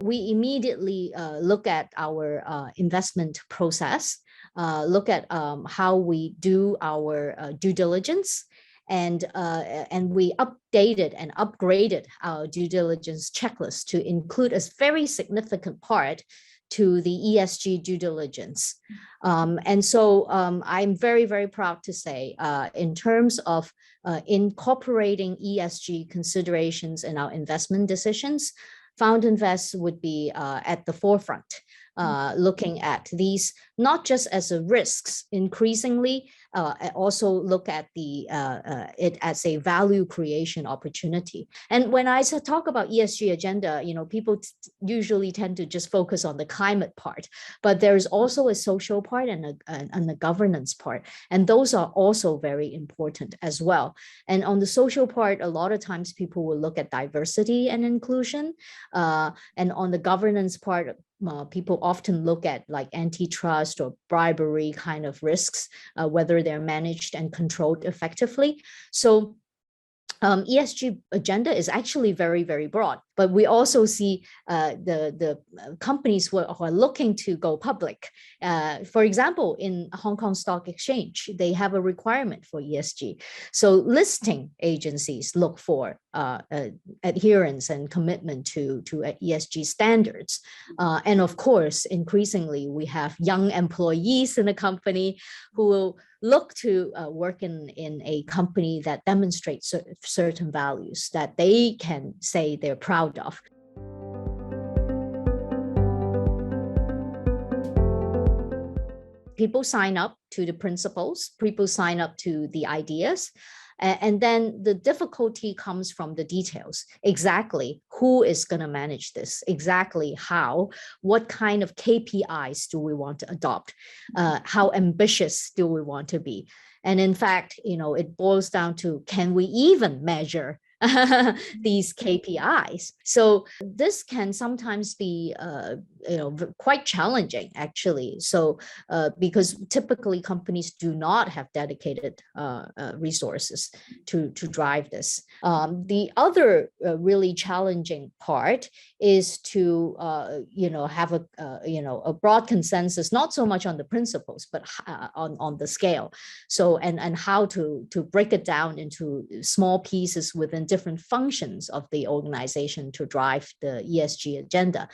we immediately look at our investment process, look at how we do our due diligence, and we updated and upgraded our due diligence checklist to include a very significant part to the ESG due diligence. And so I'm very, very proud to say, in terms of incorporating ESG considerations in our investment decisions, FoundInvest would be at the forefront, looking at these not just as a risks increasingly, also look at it as a value creation opportunity. And when I talk about ESG agenda, people usually tend to just focus on the climate part, but there's also a social part and a governance part, and those are also very important as well. And on the social part, a lot of times people will look at diversity and inclusion, and on the governance part, people often look at like antitrust or bribery kind of risks, whether they're managed and controlled effectively. So ESG agenda is actually very, very broad, but we also see the companies who are looking to go public. For example, in Hong Kong Stock Exchange, they have a requirement for ESG. So listing agencies look for adherence and commitment to ESG standards. And of course, increasingly, we have young employees in the company who will look to work in a company that demonstrates certain values that they can say they're proud of. People sign up to the principles, people sign up to the ideas, and then the difficulty comes from the details. Exactly who is going to manage this? Exactly how? What kind of KPIs do we want to adopt? How ambitious do we want to be? And in fact, it boils down to, can we even measure these KPIs? So this can sometimes be quite challenging, actually. So because typically companies do not have dedicated resources to drive this. The other really challenging part is to have a broad consensus, not so much on the principles, but on the scale. So and how to break it down into small pieces within different functions of the organization to drive the ESG agenda.